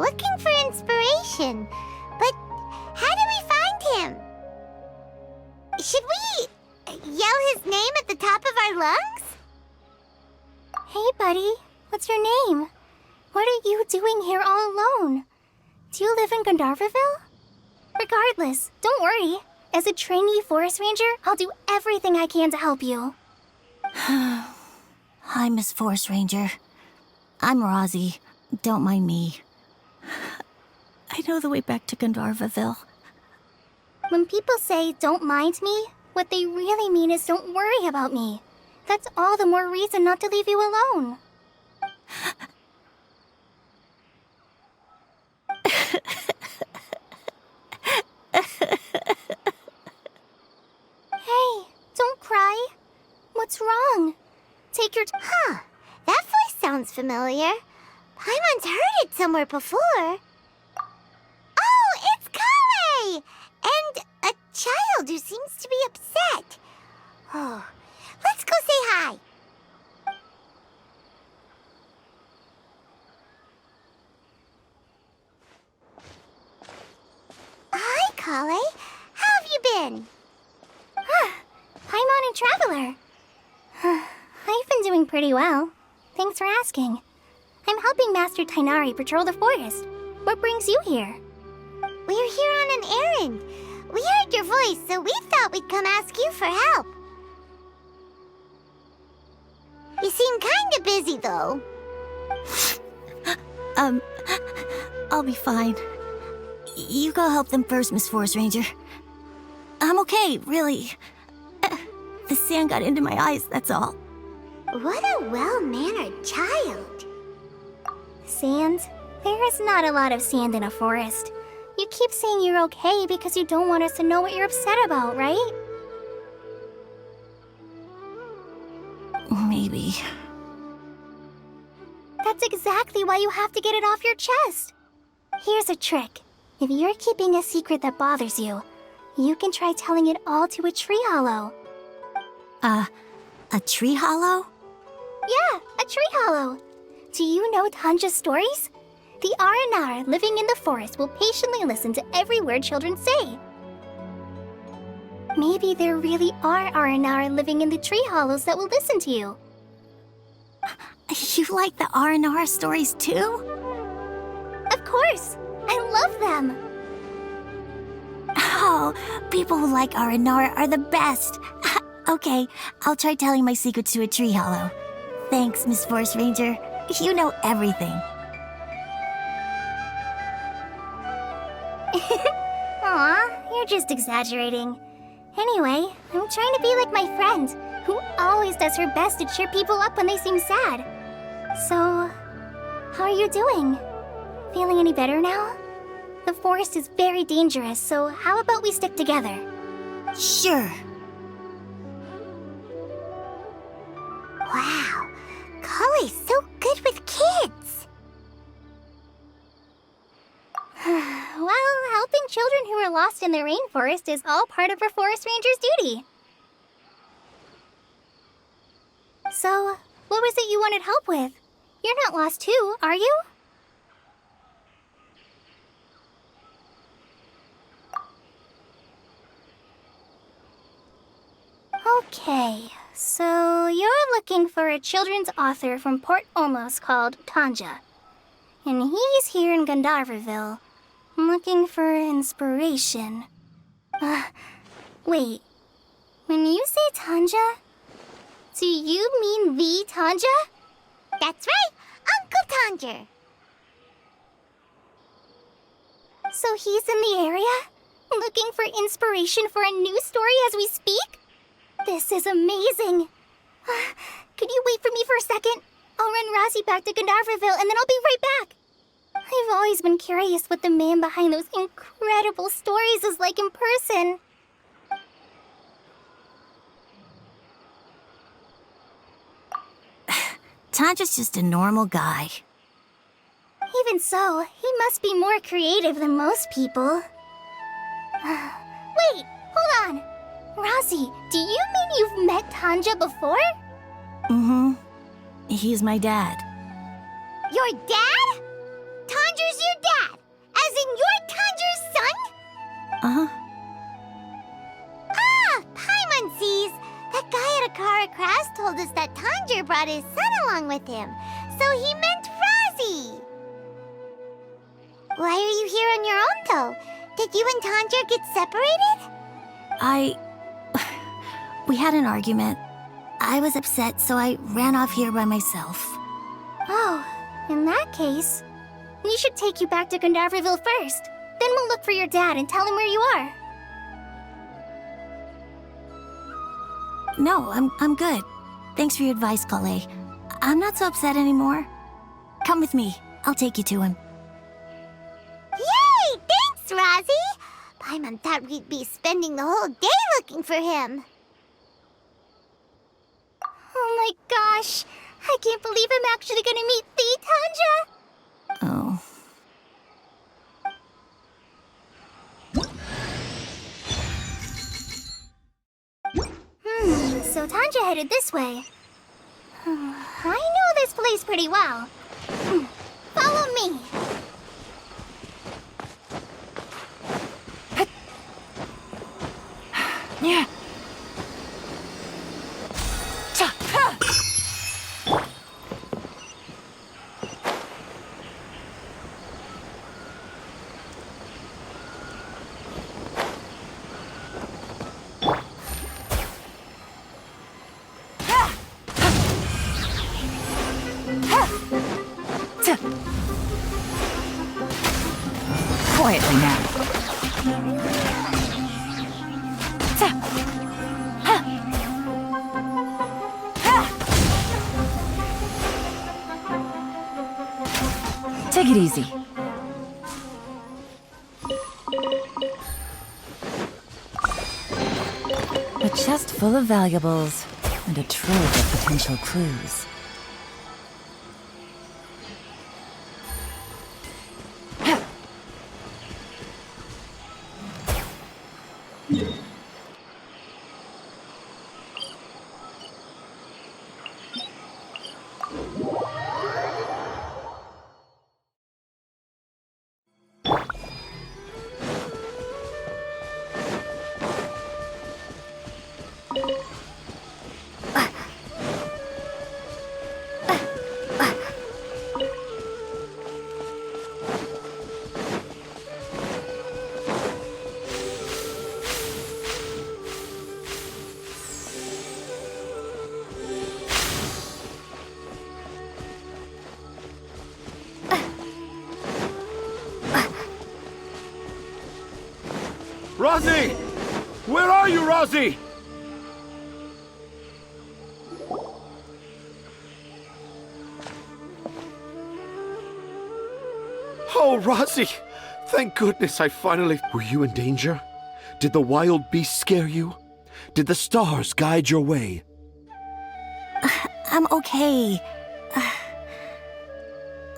looking for inspiration. But how do we find him? Should we yell his name at the top of our lungs? Hey, buddy. What's your name? What are you doing here all alone? Do you live in Gandharvaville? Regardless, don't worry. As a trainee forest ranger, I'll do everything I can to help you. Hi, Miss Forest Ranger. I'm Rosie. Don't mind me. I know the way back to Gandharvaville. When people say, don't mind me, what they really mean is don't worry about me. That's all the more reason not to leave you alone. Hey, don't cry. What's wrong? Take your Huh, that voice sounds familiar. Paimon's heard it somewhere before. Oh, it's Collei! And a child who seems to be upset. Oh, let's go say hi. Hi, Collei. How have you been? Paimon and Traveler. I've been doing pretty well. Thanks for asking. I'm helping Master Tainari patrol the forest. What brings you here? We're here on an errand. We heard your voice, so we thought we'd come ask you for help. You seem kinda busy, though. I'll be fine. You go help them first, Miss Forest Ranger. I'm okay, really. The sand got into my eyes, that's all. What a well-mannered child. Sand? There is not a lot of sand in a forest. You keep saying you're okay because you don't want us to know what you're upset about, right? Maybe. That's exactly why you have to get it off your chest. Here's a trick. If you're keeping a secret that bothers you, you can try telling it all to a tree hollow. A tree hollow? Yeah, a tree hollow. Do you know Tanja's stories? The Aranar living in the forest will patiently listen to every word children say. Maybe there really are Aranar living in the tree hollows that will listen to you. You like the R&R stories too? Of course! I love them! Oh, people who like R&R are the best. Okay, I'll try telling my secrets to a tree hollow. Thanks, Miss Forest Ranger. You know everything. Aw, you're just exaggerating. Anyway, I'm trying to be like my friend, who always does her best to cheer people up when they seem sad. So, how are you doing? Feeling any better now? The forest is very dangerous, so how about we stick together? Sure. Wow, Collei's so good with kids. Well, helping children who are lost in the rainforest is all part of a forest ranger's duty. So, what was it you wanted help with? You're not lost too, are you? Okay, so you're looking for a children's author from Port Olmos called Tanja. And he's here in Gandharvaville, looking for inspiration. Wait. When you say Tanja, do you mean the Tanja? That's right, Uncle Tanger. So he's in the area, looking for inspiration for a new story as we speak? This is amazing. Could you wait for me for a second? I'll run Rosie back to Gandharvaville and then I'll be right back. I've always been curious what the man behind those incredible stories is like in person. Tanja's just a normal guy. Even so, he must be more creative than most people. Wait, hold on. Rosie, do you mean you've met Tanja before? Mm-hmm. He's my dad. Your dad? Tanger's your Uh-huh. Ah, Paimon sees! That guy at Akara Crash told us that Tanjiro brought his son along with him. So he meant Razi! Why are you here on your own, though? Did you and Tanjiro get separated? We had an argument. I was upset, so I ran off here by myself. Oh, in that case, we should take you back to Gandaverville first. Then we'll look for your dad and tell him where you are. No, I'm good. Thanks for your advice, Collei. I'm not so upset anymore. Come with me. I'll take you to him. Yay! Thanks, Razi! Paimon thought we'd be spending the whole day looking for him. Oh my gosh! I can't believe I'm actually gonna meet the Tanja! Oh. So Tanja headed this way. I know this place pretty well. Follow me. Yeah. Quietly now. Take it easy. A chest full of valuables and a trove of potential clues. Razi! Where are you, Razi? Oh, Razi! Thank goodness I finally... Were you in danger? Did the wild beast scare you? Did the stars guide your way? I'm okay.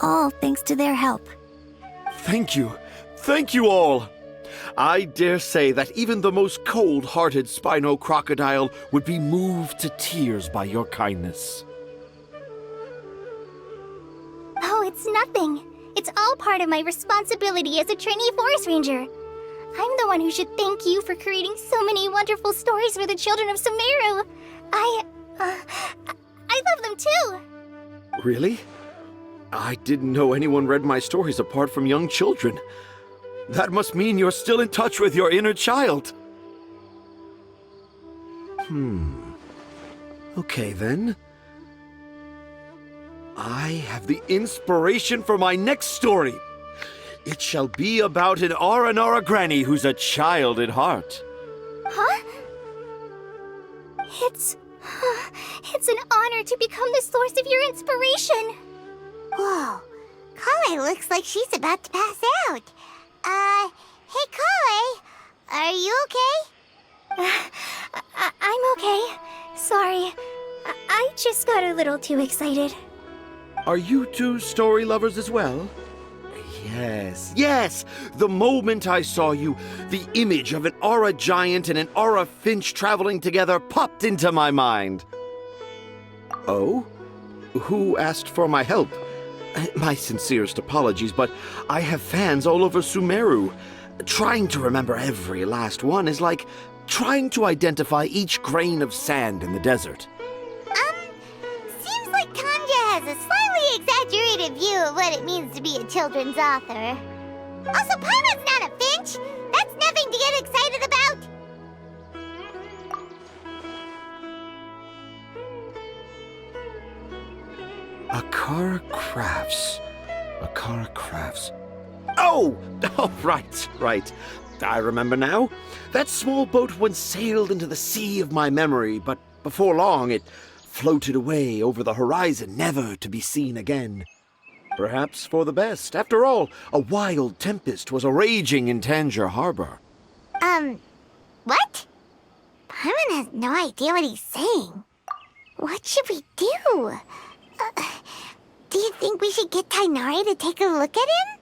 All thanks to their help. Thank you. Thank you all. I dare say that even the most cold-hearted Spino crocodile would be moved to tears by your kindness. Oh, it's nothing. It's all part of my responsibility as a trainee forest ranger. I'm the one who should thank you for creating so many wonderful stories for the children of Sumeru. I love them too. Really? I didn't know anyone read my stories apart from young children. That must mean you're still in touch with your inner child. Okay then. I have the inspiration for my next story. It shall be about an Aranara granny who's a child at heart. Huh? It's an honor to become the source of your inspiration. Whoa. Collei looks like she's about to pass out. Hey, Collei, are you okay? I'm okay. Sorry. I just got a little too excited. Are you two story lovers as well? Yes. The moment I saw you, the image of an aura giant and an aura finch traveling together popped into my mind. Oh? Who asked for my help? My sincerest apologies, but I have fans all over Sumeru. Trying to remember every last one is like trying to identify each grain of sand in the desert. Seems like Tanja has a slightly exaggerated view of what it means to be a children's author. Also, Paimon's not a finch. That's nothing to get excited about. Akara Crafts. Akara Crafts. Oh! Oh, right. I remember now. That small boat once sailed into the sea of my memory, but before long it floated away over the horizon, never to be seen again. Perhaps for the best. After all, a wild tempest was a-raging in Tangier Harbor. What? Paimon has no idea what he's saying. What should we do? Do you think we should get Tainari to take a look at him?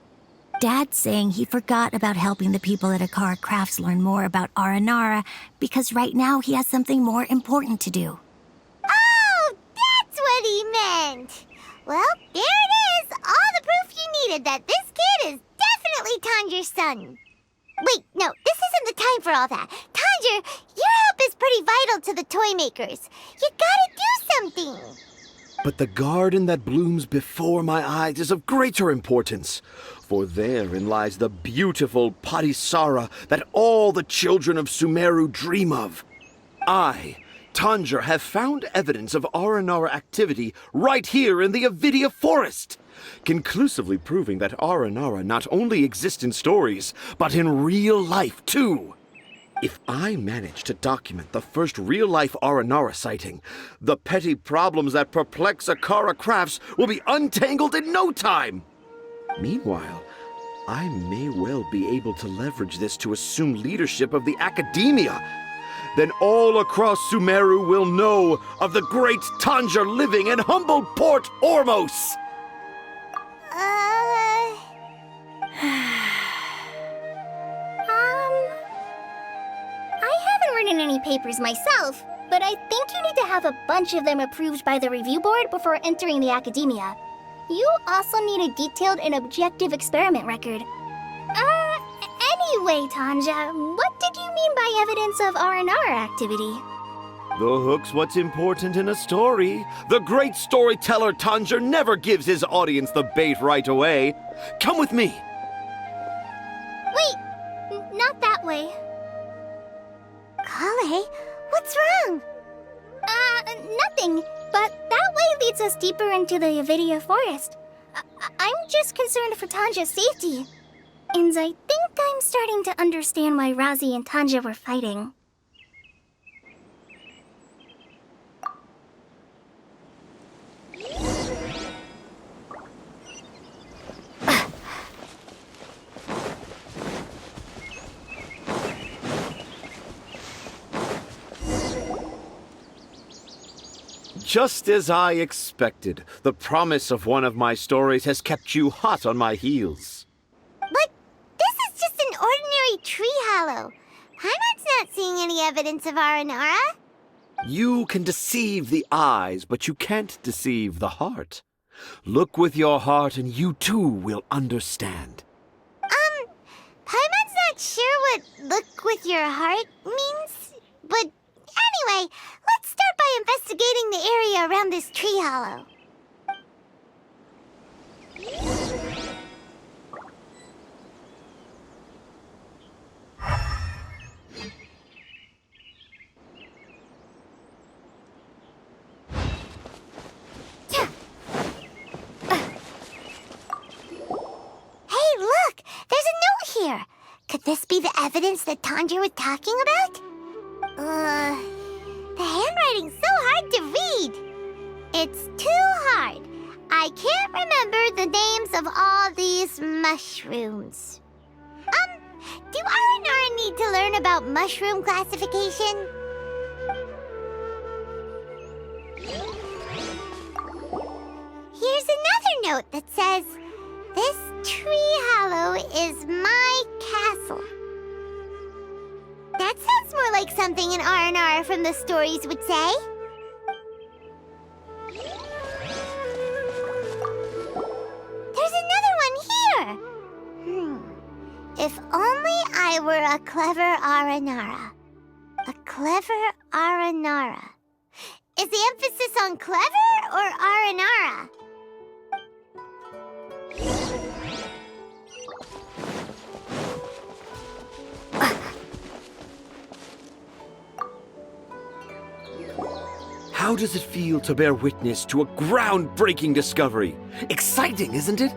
Dad's saying he forgot about helping the people at Akara Crafts learn more about Aranara because right now he has something more important to do. Oh, that's what he meant. Well, there it is. All the proof you needed that this kid is definitely Tanger's son. Wait, no, this isn't the time for all that. Tanger, your help is pretty vital to the toy makers. You gotta do something. But the garden that blooms before my eyes is of greater importance, for therein lies the beautiful Patisara that all the children of Sumeru dream of. I, Tanger, have found evidence of Aranara activity right here in the Avidia forest, conclusively proving that Aranara not only exists in stories, but in real life too. If I manage to document the first real-life Aranara sighting, the petty problems that perplex Akara Crafts will be untangled in no time. Meanwhile, I may well be able to leverage this to assume leadership of the academia. Then all across Sumeru will know of the great Tanger living in humble Port Ormos. Any papers myself, but I think you need to have a bunch of them approved by the review board before entering the academia. You also need a detailed and objective experiment record. Anyway, Tanja, what did you mean by evidence of R&R activity? The hook's what's important in a story. The great storyteller Tanger never gives his audience the bait right away. Come with me. Wait, not that way. Collei, what's wrong? Nothing. But that way leads us deeper into the Avidia forest. I'm just concerned for Tanja's safety. And I think I'm starting to understand why Razi and Tanja were fighting. Just as I expected, the promise of one of my stories has kept you hot on my heels. But this is just an ordinary tree hollow. Paimon's not seeing any evidence of Aranara. You can deceive the eyes, but you can't deceive the heart. Look with your heart and you too will understand. Paimon's not sure what look with your heart means, but anyway, let's start by investigating the area around this tree hollow. Hey, look! There's a note here! Could this be the evidence that Tanger was talking about? The handwriting's so hard to read. It's too hard. I can't remember the names of all these mushrooms. Do Aranara need to learn about mushroom classification? Here's another note that says, "This tree hollow is my castle." That sounds more like something an R&R from the stories would say. There's another one here! If only I were a clever Aranara. A clever Aranara. Is the emphasis on clever or Aranara? How does it feel to bear witness to a groundbreaking discovery? Exciting, isn't it?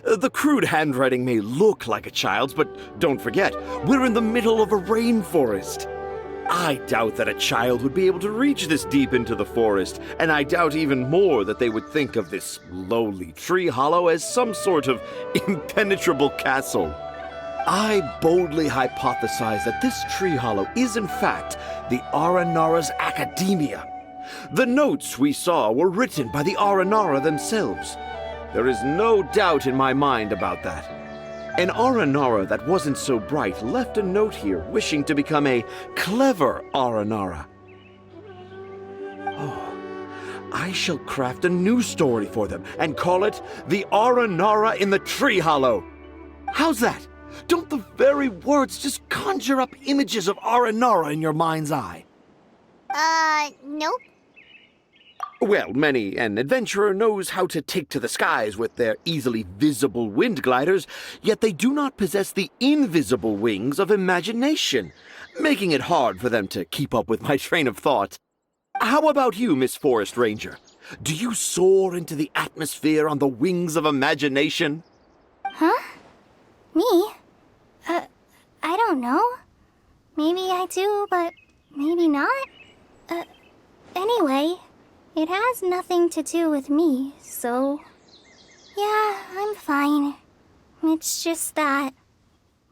The crude handwriting may look like a child's, but don't forget, we're in the middle of a rainforest. I doubt that a child would be able to reach this deep into the forest, and I doubt even more that they would think of this lowly tree hollow as some sort of impenetrable castle. I boldly hypothesize that this tree hollow is in fact the Aranara's academia. The notes we saw were written by the Aranara themselves. There is no doubt in my mind about that. An Aranara that wasn't so bright left a note here wishing to become a clever Aranara. Oh, I shall craft a new story for them and call it The Aranara in the Tree Hollow. How's that? Don't the very words just conjure up images of Aranara in your mind's eye? Nope. Well, many an adventurer knows how to take to the skies with their easily visible wind gliders, yet they do not possess the invisible wings of imagination, making it hard for them to keep up with my train of thought. How about you, Miss Forest Ranger? Do you soar into the atmosphere on the wings of imagination? Huh? Me? I don't know. Maybe I do, but maybe not. Anyway, it has nothing to do with me, so... Yeah, I'm fine. It's just that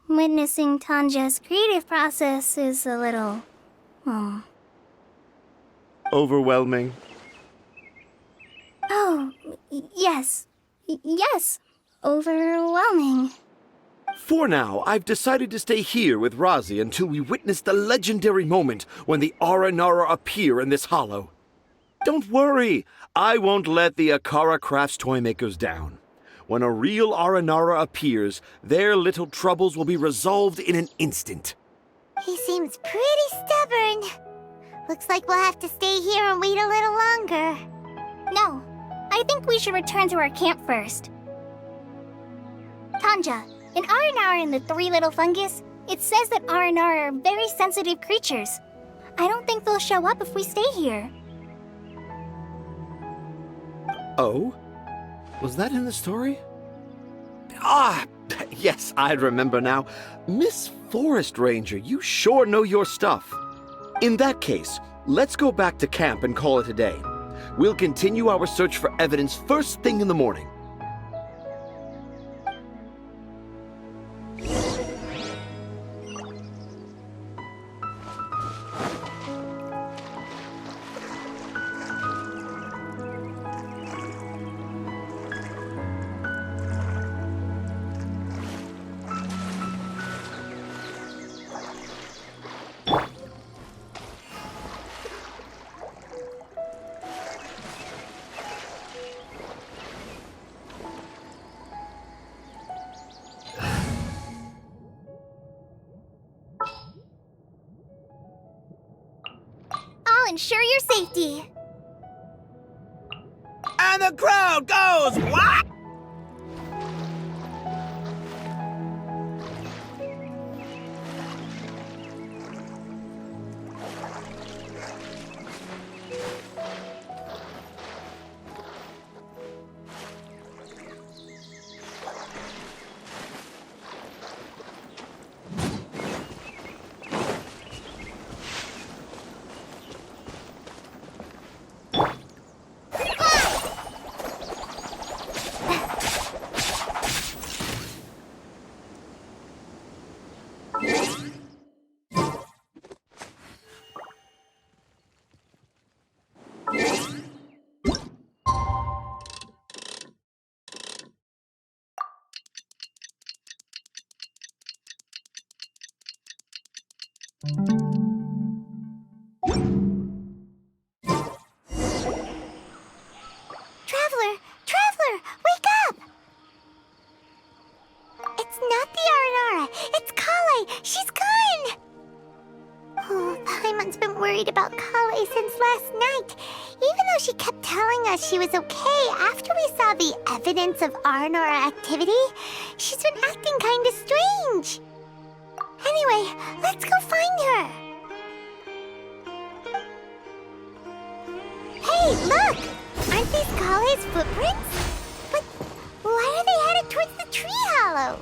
witnessing Tanja's creative process is a little... Overwhelming. Oh, yes. Yes, overwhelming. For now, I've decided to stay here with Razi until we witness the legendary moment when the Aranara appear in this hollow. Don't worry, I won't let the Akara Crafts toymakers down. When a real Aranara appears, their little troubles will be resolved in an instant. He seems pretty stubborn. Looks like we'll have to stay here and wait a little longer. No, I think we should return to our camp first. Tanja, in Aranara and the Three Little Fungus, it says that Aranara are very sensitive creatures. I don't think they'll show up if we stay here. Oh? Was that in the story? Ah, yes, I remember now. Miss Forest Ranger, you sure know your stuff. In that case, let's go back to camp and call it a day. We'll continue our search for evidence first thing in the morning. I'll ensure your safety. And the crowd goes, what? Traveler! Traveler! Wake up! It's Collei! She's gone! Oh, Paimon's been worried about Collei since last night. Even though she kept telling us she was okay after we saw the evidence of Aranara activity, she's been acting kinda strange. Anyway, let's go find her. Hey, look! Aren't these Collei's footprints? But why are they headed towards the tree hollow?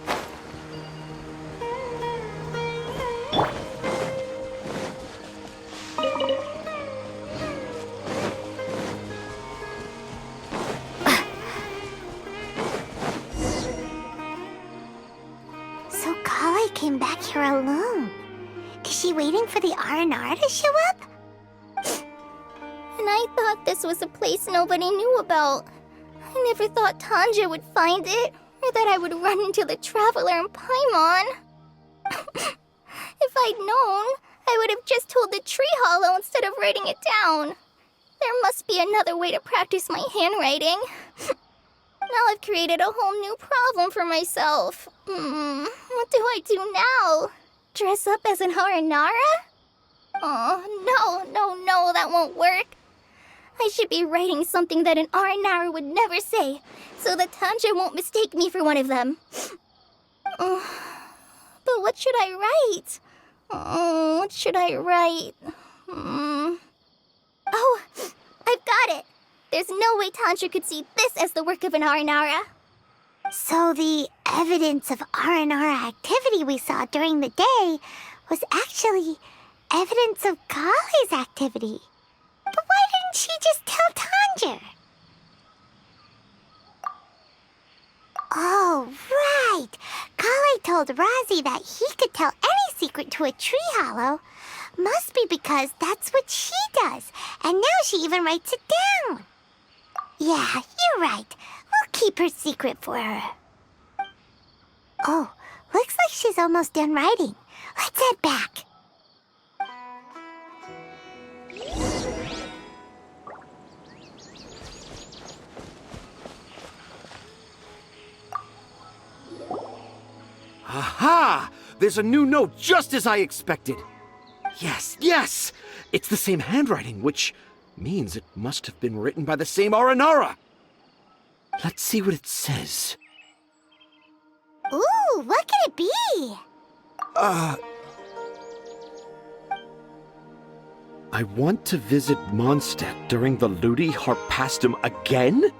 So Collei came back here alone. Is she waiting for the Aranara to show up? And I thought this was a place nobody knew about. I never thought Tanja would find it, or that I would run into the Traveler and Paimon. If I'd known, I would have just told the tree hollow instead of writing it down. There must be another way to practice my handwriting. Now I've created a whole new problem for myself. What do I do now? Dress up as an Aranara? Oh, no, that won't work. I should be writing something that an Aranara would never say, so that Tanja won't mistake me for one of them. But what should I write? What should I write? Oh, I've got it! There's no way Tanja could see this as the work of an Aranara. So the evidence of Aranara activity we saw during the day was actually evidence of Collei's activity. But why didn't she just tell Tanja? Oh, right. Collei told Razi that he could tell any secret to a tree hollow. Must be because that's what she does. And now she even writes it down. Yeah, you're right. We'll keep her secret for her. Oh, looks like she's almost done writing. Let's head back. Aha! There's a new note just as I expected. Yes! It's the same handwriting, which means it must have been written by the same Aranara. Let's see what it says. Ooh, what could it be? I want to visit Mondstadt during the Ludi Harpastum again?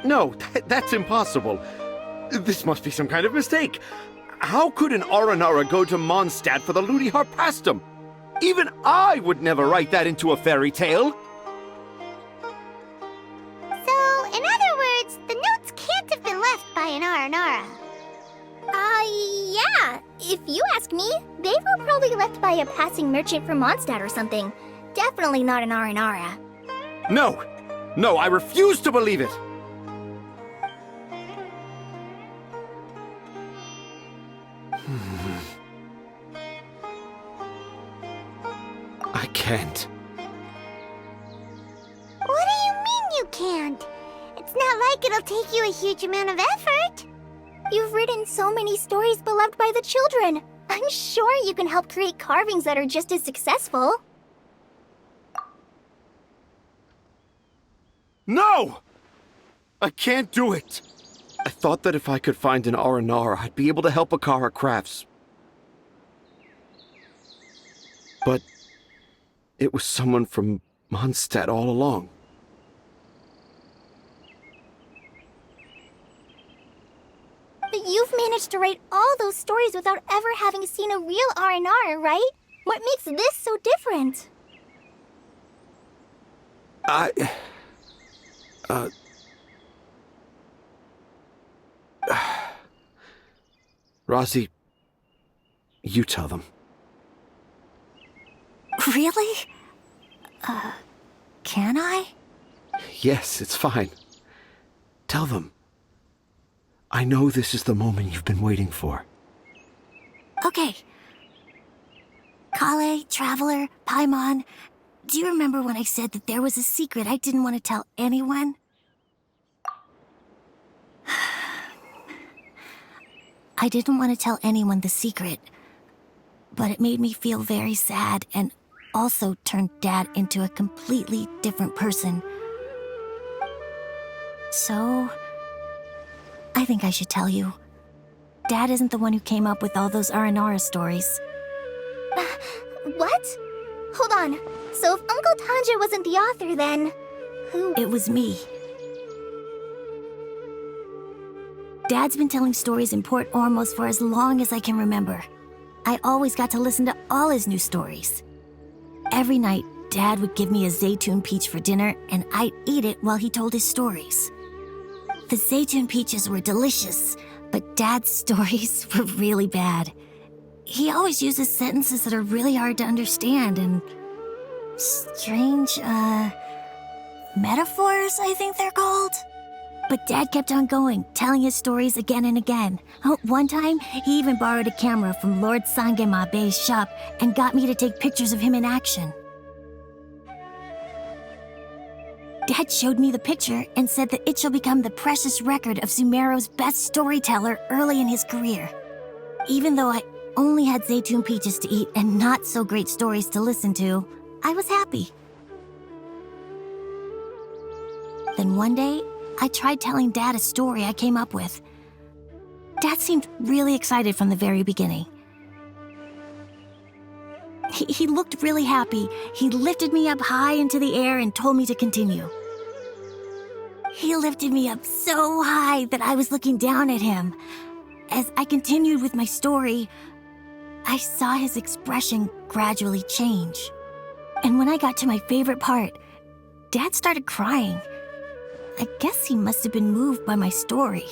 No, that's impossible. This must be some kind of mistake. How could an Aranara go to Mondstadt for the Ludi Harpastum? Even I would never write that into a fairy tale. So, in other words, the notes can't have been left by an Aranara. Yeah. If you ask me, they were probably left by a passing merchant from Mondstadt or something. Definitely not an Aranara. No, I refuse to believe it. I can't. What do you mean you can't? It's not like it'll take you a huge amount of effort. You've written so many stories beloved by the children. I'm sure you can help create carvings that are just as successful. No! I can't do it. I thought that if I could find an Aranara, I'd be able to help Akara Crafts. But it was someone from Mondstadt all along. But you've managed to write all those stories without ever having seen a real Aranara, right? What makes this so different? Razi, you tell them. Really? Can I? Yes, it's fine. Tell them. I know this is the moment you've been waiting for. Okay. Collei, Traveler, Paimon, do you remember when I said that there was a secret I didn't want to tell anyone? I didn't want to tell anyone the secret, but it made me feel very sad and also turned Dad into a completely different person. So, I think I should tell you. Dad isn't the one who came up with all those Aranara stories. What? Hold on. So if Uncle Tanja wasn't the author, then who? It was me. Dad's been telling stories in Port Ormos for as long as I can remember. I always got to listen to all his new stories. Every night, Dad would give me a Zaytun peach for dinner, and I'd eat it while he told his stories. The Zaytun peaches were delicious, but Dad's stories were really bad. He always uses sentences that are really hard to understand and strange, metaphors, I think they're called. But Dad kept on going, telling his stories again and again. One time, he even borrowed a camera from Lord Sangemabe's shop and got me to take pictures of him in action. Dad showed me the picture and said that it shall become the precious record of Sumeru's best storyteller early in his career. Even though I only had Zaytun peaches to eat and not so great stories to listen to, I was happy. Then one day, I tried telling Dad a story I came up with. Dad seemed really excited from the very beginning. He looked really happy. He lifted me up high into the air and told me to continue. He lifted me up so high that I was looking down at him. As I continued with my story, I saw his expression gradually change. And when I got to my favorite part, Dad started crying. I guess he must have been moved by my story.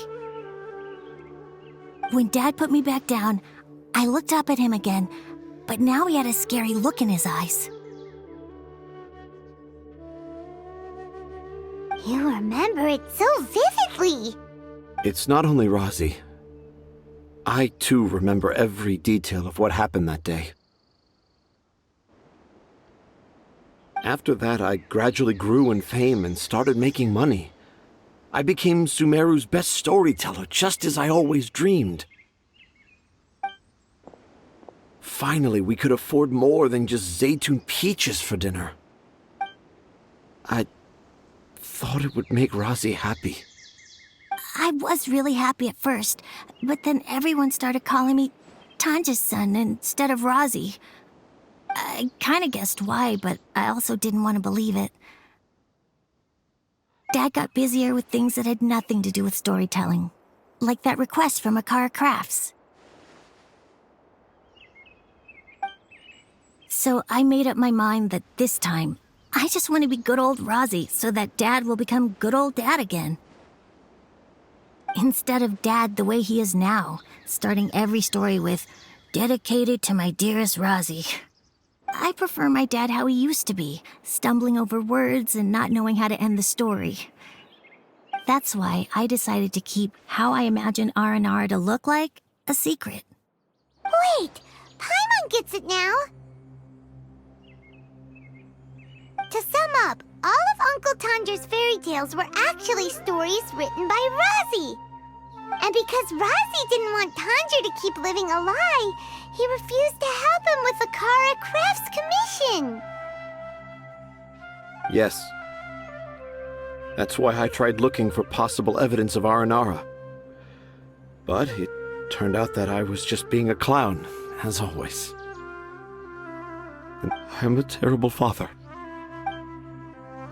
When Dad put me back down, I looked up at him again, but now he had a scary look in his eyes. You remember it so vividly. It's not only Rosie. I, too, remember every detail of what happened that day. After that, I gradually grew in fame and started making money. I became Sumeru's best storyteller, just as I always dreamed. Finally, we could afford more than just Zaytun peaches for dinner. I thought it would make Rosie happy. I was really happy at first, but then everyone started calling me Tanja's son instead of Rosie. I kinda guessed why, but I also didn't want to believe it. Dad got busier with things that had nothing to do with storytelling, like that request from Akara Crafts. So I made up my mind that this time, I just want to be good old Rosie so that Dad will become good old Dad again. Instead of Dad the way he is now, starting every story with, "Dedicated to my dearest Rosie." I prefer my dad how he used to be, stumbling over words and not knowing how to end the story. That's why I decided to keep how I imagine Aranara to look like a secret. Wait, Paimon gets it now. To sum up, all of Uncle Tanja's fairy tales were actually stories written by Rosie. And because Rosie didn't want Tanja to keep living a lie, he refused to help him with the Akara Crafts commission. Yes. That's why I tried looking for possible evidence of Aranara. But it turned out that I was just being a clown, as always. And I'm a terrible father.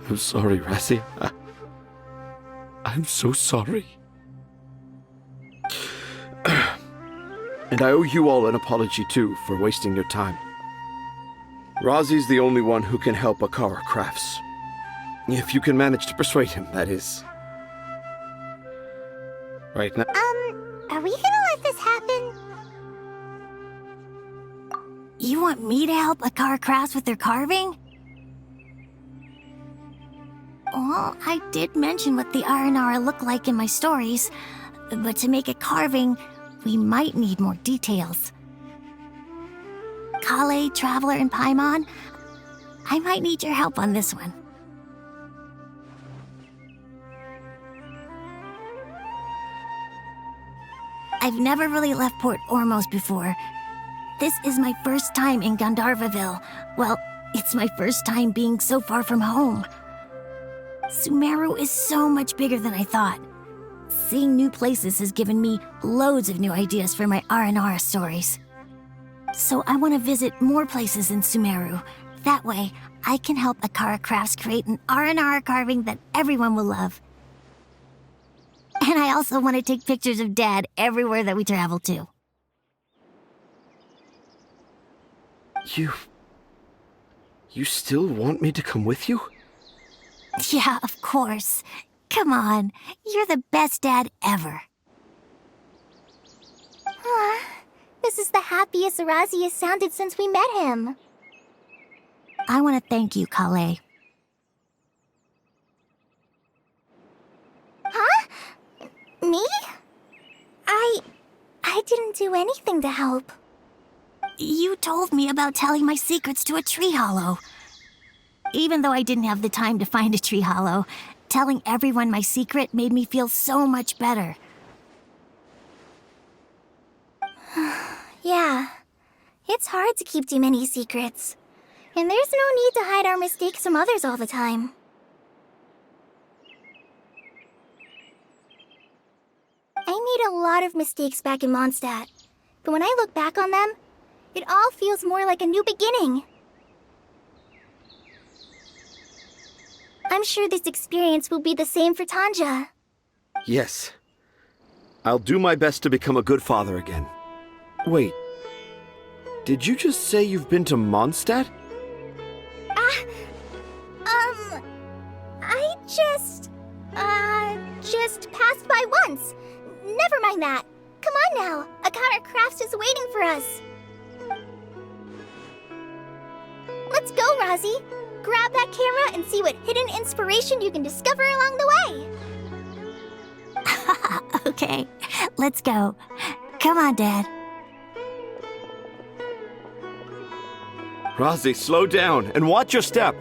I'm sorry, Rosie. I'm so sorry. And I owe you all an apology, too, for wasting your time. Rosie's the only one who can help Akara Crafts. If you can manage to persuade him, that is. Right now... Are we gonna let this happen? You want me to help Akara Crafts with their carving? Well, I did mention what the Aranara look like in my stories, but to make a carving, we might need more details. Collei, Traveler, and Paimon, I might need your help on this one. I've never really left Port Ormos before. This is my first time in Gandharvaville. Well, it's my first time being so far from home. Sumeru is so much bigger than I thought. Seeing new places has given me loads of new ideas for my R&R stories. So I want to visit more places in Sumeru. That way, I can help Akara Crafts create an R&R carving that everyone will love. And I also want to take pictures of Dad everywhere that we travel to. You still want me to come with you? Yeah, of course. Come on, you're the best dad ever. This is the happiest Razi has sounded since we met him. I want to thank you, Collei. Huh? Me? I didn't do anything to help. You told me about telling my secrets to a tree hollow. Even though I didn't have the time to find a tree hollow, telling everyone my secret made me feel so much better. Yeah. It's hard to keep too many secrets. And there's no need to hide our mistakes from others all the time. I made a lot of mistakes back in Mondstadt. But when I look back on them, it all feels more like a new beginning. I'm sure this experience will be the same for Tanja. Yes. I'll do my best to become a good father again. Wait. Did you just say you've been to Mondstadt? I just passed by once. Never mind that. Come on now. Akara Crafts is waiting for us. Let's go, Razi. Grab that camera and see what hidden inspiration you can discover along the way. Okay, let's go. Come on, Dad. Razi, slow down and watch your step.